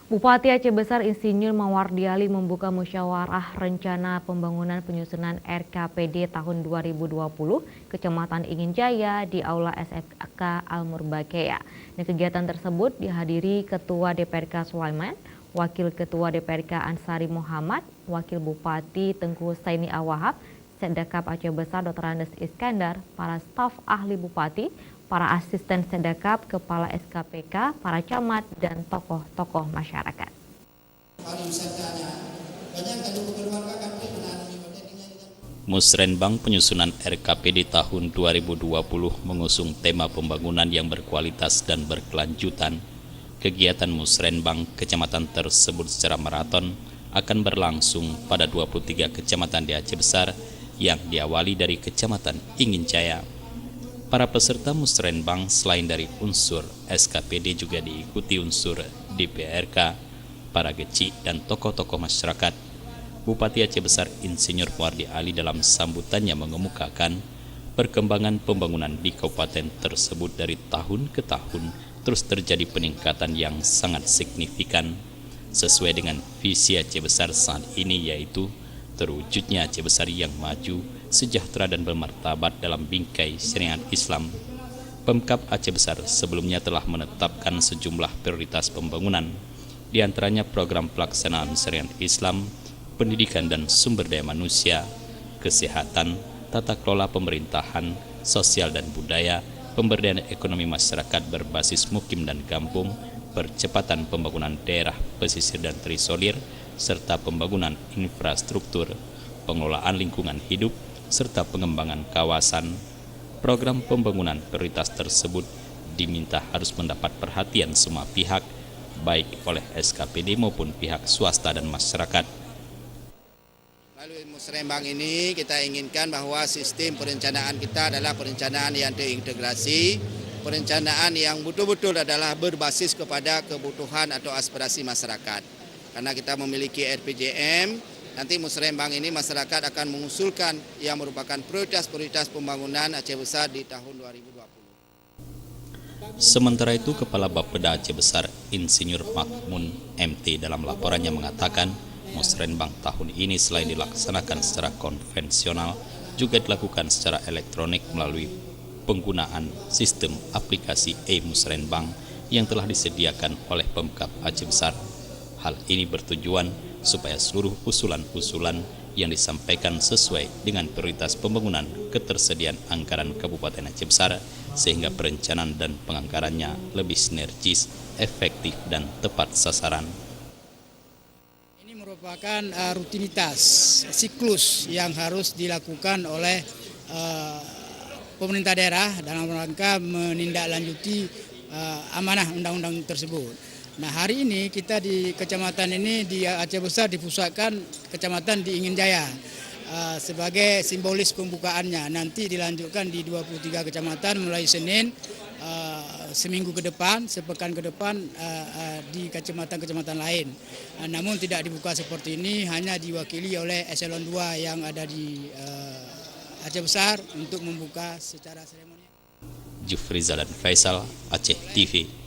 Bupati Aceh Besar Insinyur Mawardi Ali membuka musyawarah rencana pembangunan penyusunan RKPD tahun 2020 Kecamatan Ingin Jaya di Aula SMK Al-Murbakea. Kegiatan tersebut dihadiri Ketua DPRK Sulaiman, Wakil Ketua DPRK Ansari Muhammad, Wakil Bupati Tengku Saini Awahab, Sekdakap Aceh Besar Dr. Andes Iskandar, para staf ahli Bupati, para asisten Sekdakap, kepala SKPK, para camat, dan tokoh-tokoh masyarakat. Musrenbang penyusunan RKPD tahun 2020 mengusung tema pembangunan yang berkualitas dan berkelanjutan. Kegiatan Musrenbang kecamatan tersebut secara maraton akan berlangsung pada 23 kecamatan di Aceh Besar yang diawali dari Kecamatan Ingin Jaya. Para peserta musrenbang selain dari unsur SKPD juga diikuti unsur DPRK, para geci, dan tokoh-tokoh masyarakat. Bupati Aceh Besar Insinyur Mawardi Ali dalam sambutannya mengemukakan perkembangan pembangunan di kabupaten tersebut dari tahun ke tahun terus terjadi peningkatan yang sangat signifikan sesuai dengan visi Aceh Besar saat ini, yaitu terwujudnya Aceh Besar yang maju, sejahtera dan bermartabat dalam bingkai syariat Islam. Pemkab Aceh Besar sebelumnya telah menetapkan sejumlah prioritas pembangunan, di antaranya program pelaksanaan syariat Islam, pendidikan dan sumber daya manusia, kesehatan, tata kelola pemerintahan, sosial dan budaya, pemberdayaan ekonomi masyarakat berbasis mukim dan kampung, percepatan pembangunan daerah pesisir dan terisolir, serta pembangunan infrastruktur, pengelolaan lingkungan hidup, serta pengembangan kawasan. Program pembangunan prioritas tersebut diminta harus mendapat perhatian semua pihak, baik oleh SKPD maupun pihak swasta dan masyarakat. Melalui musrenbang ini kita inginkan bahwa sistem perencanaan kita adalah perencanaan yang terintegrasi, perencanaan yang betul-betul adalah berbasis kepada kebutuhan atau aspirasi masyarakat. Karena kita memiliki RPJM, nanti musrenbang ini masyarakat akan mengusulkan yang merupakan prioritas-prioritas pembangunan Aceh Besar di tahun 2020. Sementara itu, Kepala Bapeda Aceh Besar Insinyur Makmun MT dalam laporannya mengatakan musrenbang tahun ini selain dilaksanakan secara konvensional, juga dilakukan secara elektronik melalui penggunaan sistem aplikasi e-musrenbang yang telah disediakan oleh Pemkab Aceh Besar. Hal ini bertujuan supaya seluruh usulan-usulan yang disampaikan sesuai dengan prioritas pembangunan ketersediaan anggaran Kabupaten Aceh Besar, sehingga perencanaan dan penganggarannya lebih sinergis, efektif, dan tepat sasaran. Ini merupakan rutinitas, siklus yang harus dilakukan oleh pemerintah daerah dalam rangka menindaklanjuti amanah undang-undang tersebut. Nah, hari ini kita di kecamatan ini di Aceh Besar dipusatkan kecamatan di Ingin Jaya sebagai simbolis pembukaannya. Nanti dilanjutkan di 23 kecamatan mulai Senin, seminggu ke depan, sepekan ke depan di kecamatan-kecamatan lain. Namun tidak dibuka seperti ini, hanya diwakili oleh eselon 2 yang ada di Aceh Besar untuk membuka secara seremonial. Jufri Zalan Faisal, Aceh TV.